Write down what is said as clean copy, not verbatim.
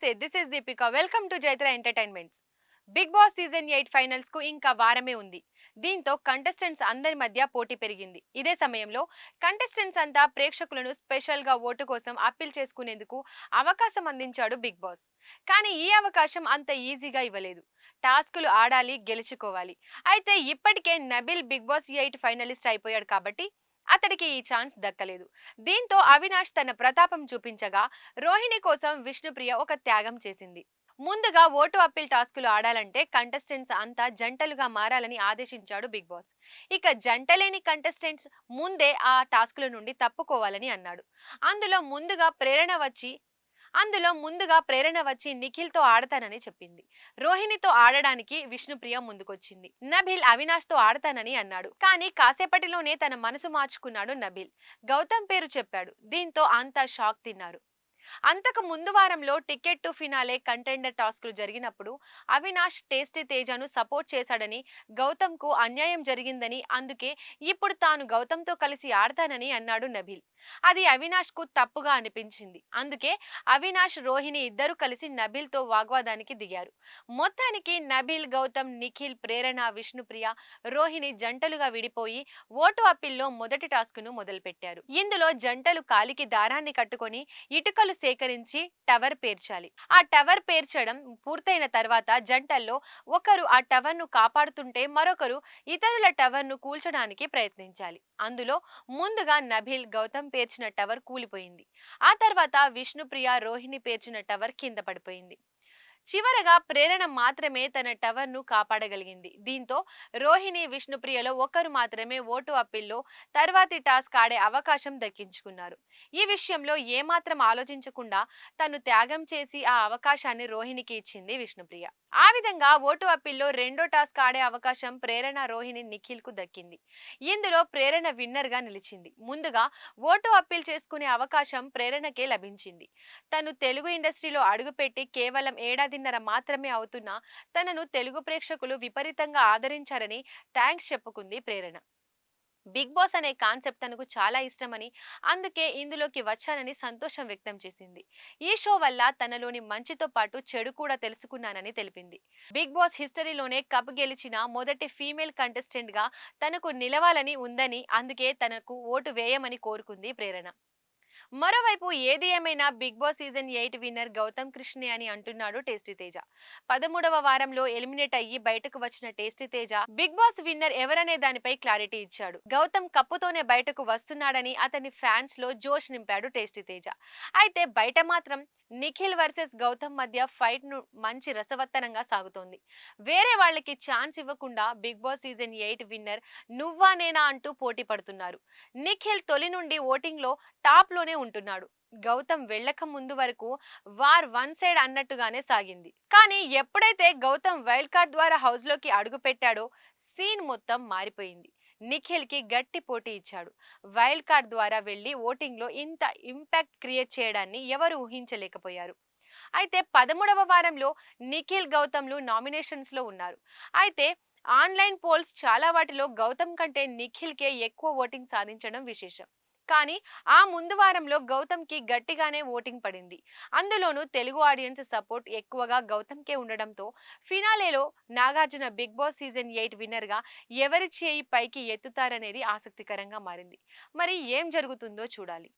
నమస్తే, this is Deepika. Welcome to Jaitra entertainments. Bigg Boss season 8 finals కు ఇంకా వారమే ఉంది. దీంతో కంటెస్టెంట్స్ అందరి మధ్య పోటీ పెరిగింది. ఇదే సమయంలో కంటెస్టెంట్స్ అంతా ప్రేక్షకులను స్పెషల్ గా ఓటు కోసం అప్పీల్ చేసుకునేందుకు అవకాశం అందించాడు బిగ్ బాస్. కానీ ఈ అవకాశం అంత ఈజీగా ఇవ్వలేదు. టాస్కులు ఆడాలి, గెలుచుకోవాలి. అయితే ఇప్పటికే నబిల్ బిగ్ బాస్ 8 ఫైనలిస్ట్ అయిపోయాడు కాబట్టి అతడికి ఈ ఛాన్స్ దక్కలేదు. దీంతో అవినాష్ తన ప్రతాపం చూపించగా రోహిణి కోసం విష్ణుప్రియ ఒక త్యాగం చేసింది. ముందుగా ఓటు అప్పీల్ టాస్కులు ఆడాలంటే కంటెస్టెంట్స్ అంతా జంటలుగా మారాలని ఆదేశించాడు బిగ్ బాస్. ఇక జంటలేని కంటెస్టెంట్స్ ముందే ఆ టాస్కుల నుండి తప్పుకోవాలని అన్నాడు. అందులో ముందుగా ప్రేరణ వచ్చి నిఖిల్తో ఆడతానని చెప్పింది. రోహిణితో ఆడడానికి విష్ణుప్రియ ముందుకొచ్చింది. నబిల్ అవినాష్ తో ఆడతానని అన్నాడు. కానీ కాసేపటిలోనే తన మనసు మార్చుకున్నాడు నబిల్. గౌతమ్ పేరు చెప్పాడు. దీంతో అంతా షాక్ తిన్నారు. అంతకు ముందు వారంలో టికెట్ టు ఫినాలే కంటెండర్ టాస్కులు జరిగినప్పుడు అవినాష్ టేస్టీ తేజను సపోర్ట్ చేశాడని, గౌతమ్ కు అన్యాయం జరిగిందని, అందుకే ఇప్పుడు తాను గౌతమ్ తో కలిసి ఆడతానని అన్నాడు నబిల్. అది అవినాష్ కు తప్పుగా అనిపించింది. అందుకే అవినాష్, రోహిణి ఇద్దరు కలిసి నబిల్ తో వాగ్వాదానికి దిగారు. మొత్తానికి నబిల్, గౌతమ్, నిఖిల్, ప్రేరణ, విష్ణుప్రియ, రోహిణి జంటలుగా విడిపోయి ఓటు అప్పీల్లో మొదటి టాస్క్ ను మొదలుపెట్టారు. ఇందులో జంటలు కాలికి దారాన్ని కట్టుకొని ఇటుకలు సేకరించి టవర్ పేర్చాలి. ఆ టవర్ పేర్చడం పూర్తయిన తర్వాత జంటల్లో ఒకరు ఆ టవర్ ను కాపాడుతుంటే మరొకరు ఇతరుల టవర్ ను కూల్చడానికి ప్రయత్నించాలి. అందులో ముందుగా నబిల్, గౌతమ్ పేర్చిన టవర్ కూలిపోయింది. ఆ తర్వాత విష్ణుప్రియ, రోహిణి పేర్చిన టవర్ కింద పడిపోయింది. చివరగా ప్రేరణ మాత్రమే తన టవర్ ను కాపాడగలిగింది. దీంతో రోహిణి, విష్ణుప్రియలో ఒకరు మాత్రమే ఓటు అప్పీల్లో తర్వాతి టాస్క్ ఆడే అవకాశం దక్కించుకున్నారు. ఈ విషయంలో ఏమాత్రం ఆలోచించకుండా తను త్యాగం చేసి ఆ అవకాశాన్ని రోహిణికి ఇచ్చింది విష్ణుప్రియ. ఆ విధంగా ఓటు అప్పీల్లో రెండో టాస్క్ ఆడే అవకాశం ప్రేరణ, రోహిణి, నిఖిల్ కు దక్కింది. ఇందులో ప్రేరణ విన్నర్ గా నిలిచింది. ముందుగా ఓటు అప్పీల్ చేసుకునే అవకాశం ప్రేరణకే లభించింది. తను తెలుగు ఇండస్ట్రీలో అడుగుపెట్టి కేవలం ఏడాదిన్నర మాత్రమే అవుతున్నా తనను తెలుగు ప్రేక్షకులు విపరీతంగా ఆదరించారని థ్యాంక్స్ చెప్పుకుంది ప్రేరణ. బిగ్ బాస్ అనే కాన్సెప్ట్ తనకు చాలా ఇష్టమని, అందుకే ఇందులోకి వచ్చానని సంతోషం వ్యక్తం చేసింది. ఈ షో వల్ల తనలోని మంచితో పాటు చెడు కూడా తెలుసుకున్నానని తెలిపింది. బిగ్ బాస్ హిస్టరీలోనే కప్ గెలిచిన మొదటి ఫీమేల్ కంటెస్టెంట్ గా తనకు నిలవాలని ఉందని, అందుకే తనకు ఓటు వేయమని కోరుకుంది ప్రేరణ. మరోవైపు ఏది ఏమైనా Bigg Boss season 8 winner Gautham కృష్ణే అని అంటున్నాడు టేస్టీ తేజ. 13వ వారంలో ఎలిమినేట్ అయ్యి బయటకు వచ్చిన Tasty Teja Bigg Boss winner ఎవరనే దానిపై క్లారిటీ ఇచ్చాడు. గౌతమ్ కప్పుతోనే బయటకు వస్తున్నాడని అతని ఫ్యాన్స్ లో జోష్ నింపాడు టేస్టీ తేజ. అయితే బయట మాత్రం నిఖిల్ వర్సెస్ గౌతమ్ మధ్య ఫైట్ ను మంచి రసవత్తరంగా సాగుతోంది. వేరే వాళ్ళకి ఛాన్స్ ఇవ్వకుండా బిగ్ బాస్ సీజన్ 8 విన్నర్ నువ్వా నేనా అంటూ పోటీ పడుతున్నారు. నిఖిల్ తొలి నుండి ఓటింగ్ లో టాప్ లోనే ఉంటున్నాడు. గౌతమ్ వెళ్ళక ముందు వరకు వార్ వన్ సైడ్ అన్నట్టుగానే సాగింది. కానీ ఎప్పుడైతే గౌతమ్ వైల్డ్ కార్డ్ ద్వారా హౌస్ లోకి అడుగు పెట్టాడో సీన్ మొత్తం మారిపోయింది. నిఖిల్ కి గట్టి పోటీ ఇచ్చాడు. వైల్డ్ కార్డ్ ద్వారా వెళ్లి ఓటింగ్ లో ఇంత ఇంపాక్ట్ క్రియేట్ చేయడాన్ని ఎవరు ఊహించలేకపోయారు. అయితే 13వ వారంలో నిఖిల్, గౌతమ్లు నామినేషన్స్ లో ఉన్నారు. అయితే ఆన్లైన్ పోల్స్ చాలా వాటిలో గౌతమ్ కంటే నిఖిల్ కే ఎక్కువ ఓటింగ్ సాధించడం విశేషం. కానీ ఆ ముందు వారంలో గౌతమ్ కి గట్టిగానే ఓటింగ్ పడింది. అందులోనూ తెలుగు ఆడియన్స్ సపోర్ట్ ఎక్కువగా గౌతమ్ కే ఉండడంతో ఫినాలేలో Nagarjuna Bigg Boss season 8 winner గా ఎవరి చేయి పైకి ఎత్తుతారనేది ఆసక్తికరంగా మారింది. మరి ఏం జరుగుతుందో చూడాలి.